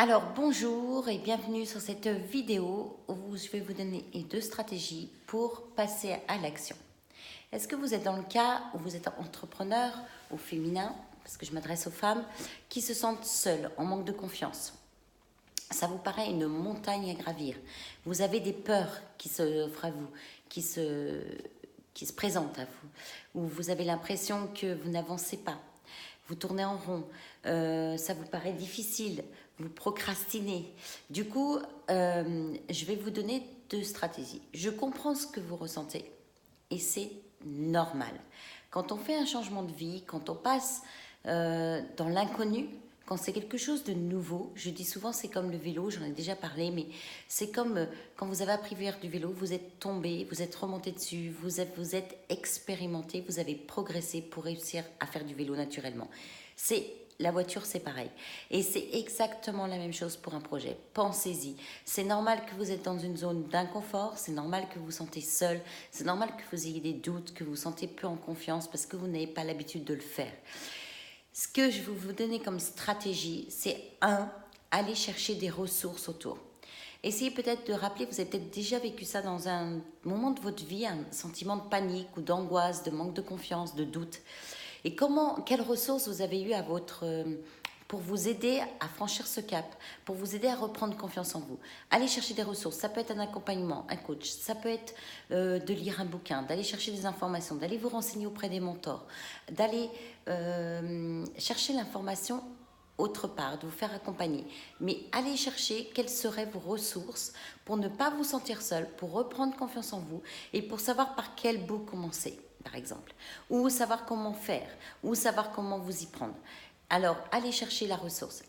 Alors bonjour et bienvenue sur cette vidéo où je vais vous donner deux stratégies pour passer à l'action. Est-ce que vous êtes dans le cas où vous êtes entrepreneur ou féminin, parce que je m'adresse aux femmes, qui se sentent seules, en manque de confiance? Ça vous paraît une montagne à gravir. Vous avez des peurs qui s'offrent à vous, qui se, qui se présentent à vous, où vous avez l'impression que vous n'avancez pas. Vous tournez en rond, ça vous paraît difficile, vous procrastinez. Du coup, je vais vous donner deux stratégies. Je comprends ce que vous ressentez et c'est normal. Quand on fait un changement de vie, quand on passe dans l'inconnu, quand c'est quelque chose de nouveau, je dis souvent c'est comme le vélo, j'en ai déjà parlé, mais c'est comme quand vous avez appris à faire du vélo, vous êtes tombé, vous êtes remonté dessus, vous êtes expérimenté, vous avez progressé pour réussir à faire du vélo naturellement. C'est la voiture, c'est pareil. Et c'est exactement la même chose pour un projet. Pensez-y. C'est normal que vous êtes dans une zone d'inconfort, c'est normal que vous vous sentez seul, c'est normal que vous ayez des doutes, que vous vous sentez peu en confiance parce que vous n'avez pas l'habitude de le faire. Ce que je vais vous donner comme stratégie, c'est aller chercher des ressources autour. Essayez peut-être de rappeler, vous avez peut-être déjà vécu ça dans un moment de votre vie, un sentiment de panique ou d'angoisse, de manque de confiance, de doute. Et quelles ressources vous avez eues pour vous aider à franchir ce cap, pour vous aider à reprendre confiance en vous. Allez chercher des ressources, ça peut être un accompagnement, un coach, ça peut être de lire un bouquin, d'aller chercher des informations, d'aller vous renseigner auprès des mentors, d'aller chercher l'information autre part, de vous faire accompagner. Mais allez chercher quelles seraient vos ressources pour ne pas vous sentir seul, pour reprendre confiance en vous et pour savoir par quel bout commencer, par exemple. Ou savoir comment faire, ou savoir comment vous y prendre. Alors, allez chercher la ressource.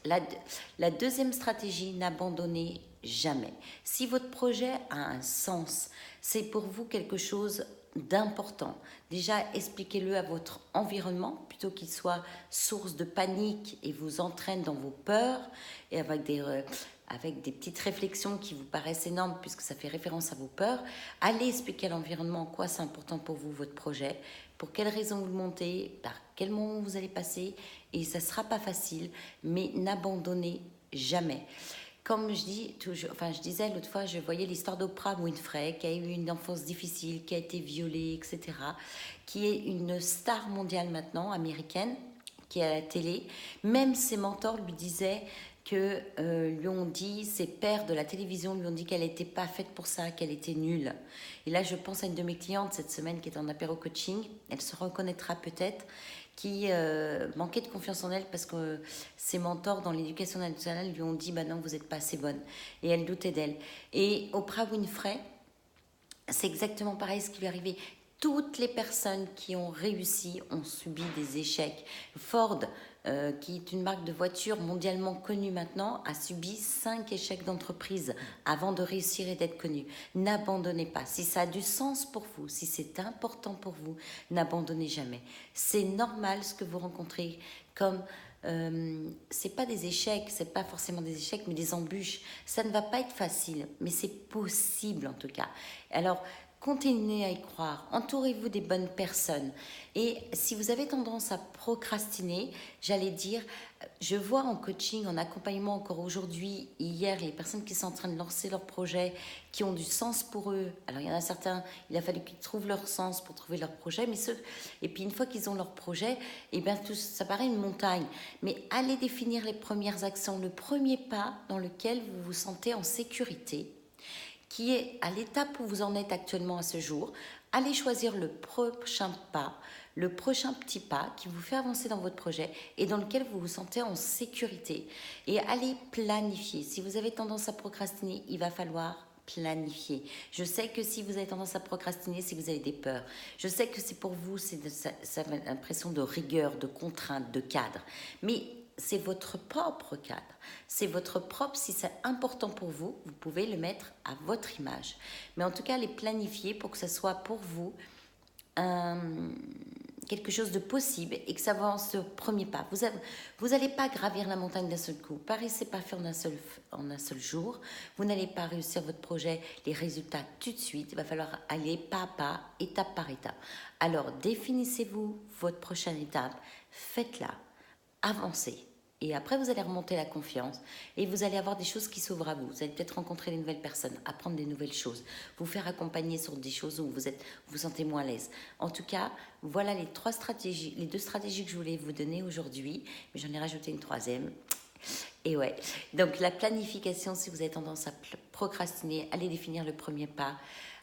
La deuxième stratégie, n'abandonnez jamais. Si votre projet a un sens, c'est pour vous quelque chose d'important. Déjà, expliquez-le à votre environnement plutôt qu'il soit source de panique et vous entraîne dans vos peurs et avec des petites réflexions qui vous paraissent énormes puisque ça fait référence à vos peurs. Allez expliquer à l'environnement en quoi c'est important pour vous, votre projet, pour quelles raisons vous le montez, par quel moment vous allez passer et ça ne sera pas facile, mais n'abandonnez jamais. Comme je dis, je disais l'autre fois, je voyais l'histoire d'Oprah Winfrey, qui a eu une enfance difficile, qui a été violée, etc., qui est une star mondiale maintenant, américaine, qui est à la télé. Même ses mentors lui disaient que lui ont dit, ses pairs de la télévision lui ont dit qu'elle n'était pas faite pour ça, qu'elle était nulle. Et là, je pense à une de mes clientes cette semaine qui est en apéro coaching. Elle se reconnaîtra peut-être qui manquait de confiance en elle parce que ses mentors dans l'éducation nationale lui ont dit bah non, vous n'êtes pas assez bonne. Et elle doutait d'elle. Et Oprah Winfrey, c'est exactement pareil ce qui lui est arrivé. Toutes les personnes qui ont réussi ont subi des échecs. Ford, qui est une marque de voiture mondialement connue maintenant, a subi 5 échecs d'entreprise avant de réussir et d'être connu. N'abandonnez pas. Si ça a du sens pour vous, si c'est important pour vous, n'abandonnez jamais. C'est normal ce que vous rencontrez comme c'est pas des échecs, c'est pas forcément des échecs, mais des embûches. Ça ne va pas être facile, mais c'est possible en tout cas. Alors, continuez à y croire, entourez-vous des bonnes personnes. Et si vous avez tendance à procrastiner, j'allais dire, je vois en coaching, en accompagnement encore aujourd'hui, hier, les personnes qui sont en train de lancer leurs projets, qui ont du sens pour eux. Alors il y en a certains, il a fallu qu'ils trouvent leur sens pour trouver leur projet, et puis une fois qu'ils ont leur projet, et bien ça paraît une montagne. Mais allez définir les premières actions, le premier pas dans lequel vous vous sentez en sécurité, qui est à l'étape où vous en êtes actuellement à ce jour. Allez choisir le prochain pas, le prochain petit pas qui vous fait avancer dans votre projet et dans lequel vous vous sentez en sécurité. Et allez planifier. Si vous avez tendance à procrastiner, il va falloir planifier. Je sais que si vous avez tendance à procrastiner, c'est que vous avez des peurs. Je sais que c'est pour vous, ça a l'impression de rigueur, de contrainte, de cadre. Mais c'est votre propre cadre. C'est votre propre, si c'est important pour vous, vous pouvez le mettre à votre image. Mais en tout cas, les planifier pour que ce soit pour vous quelque chose de possible et que ça avance au premier pas. Vous n'allez pas gravir la montagne d'un seul coup. Paraissez pas faire en un seul jour. Vous n'allez pas réussir votre projet, les résultats tout de suite. Il va falloir aller pas à pas, étape par étape. Alors, définissez-vous votre prochaine étape. Faites-la. Avancez. Et après, vous allez remonter la confiance et vous allez avoir des choses qui s'ouvrent à vous. Vous allez peut-être rencontrer des nouvelles personnes, apprendre des nouvelles choses, vous faire accompagner sur des choses où vous vous sentez moins à l'aise. En tout cas, voilà les deux stratégies que je voulais vous donner aujourd'hui. Mais j'en ai rajouté une troisième. Et ouais, donc la planification, si vous avez tendance à procrastiner, allez définir le premier pas.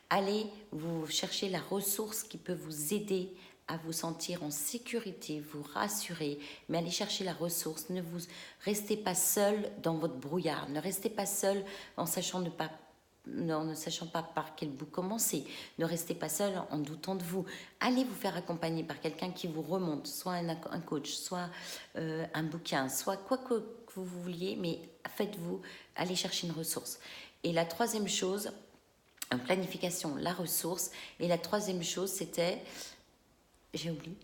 Allez vous chercher la ressource qui peut vous aider à vous sentir en sécurité, vous rassurer, mais allez chercher la ressource. Ne vous restez pas seul dans votre brouillard, ne restez pas seul en sachant ne sachant pas par quel bout commencer. Ne restez pas seul en doutant de vous. Allez vous faire accompagner par quelqu'un qui vous remonte, soit un coach, soit un bouquin, soit quoi que vous vouliez, mais faites-vous, allez chercher une ressource. Et la troisième chose, en planification, la ressource. Et la troisième chose, c'était... J'ai oublié.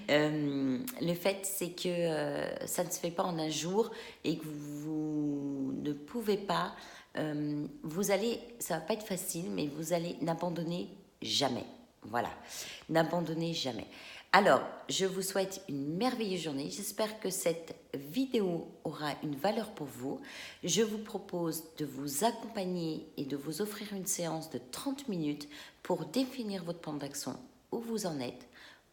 Le fait, c'est que ça ne se fait pas en un jour et que vous ne pouvez pas... ça va pas être facile, mais vous allez n'abandonner jamais. Voilà, n'abandonnez jamais. Alors, je vous souhaite une merveilleuse journée. J'espère que cette vidéo aura une valeur pour vous. Je vous propose de vous accompagner et de vous offrir une séance de 30 minutes pour définir votre plan d'action, où vous en êtes,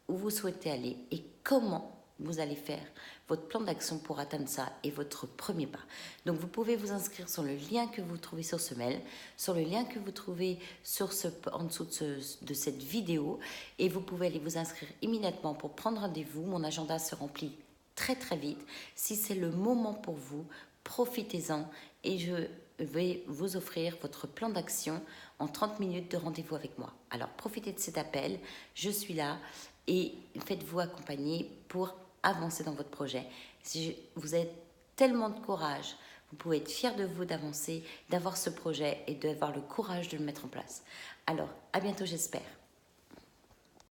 où vous souhaitez aller et comment vous allez faire votre plan d'action pour atteindre ça et votre premier pas. Donc, vous pouvez vous inscrire sur le lien que vous trouvez sur ce mail, sur le lien que vous trouvez en dessous de cette vidéo et vous pouvez aller vous inscrire immédiatement pour prendre rendez-vous. Mon agenda se remplit très très vite. Si c'est le moment pour vous, profitez-en et je vais vous offrir votre plan d'action en 30 minutes de rendez-vous avec moi. Alors, profitez de cet appel, je suis là et faites-vous accompagner pour avancer dans votre projet. Si vous avez tellement de courage, vous pouvez être fier de vous d'avancer, d'avoir ce projet et d'avoir le courage de le mettre en place. Alors, à bientôt, j'espère.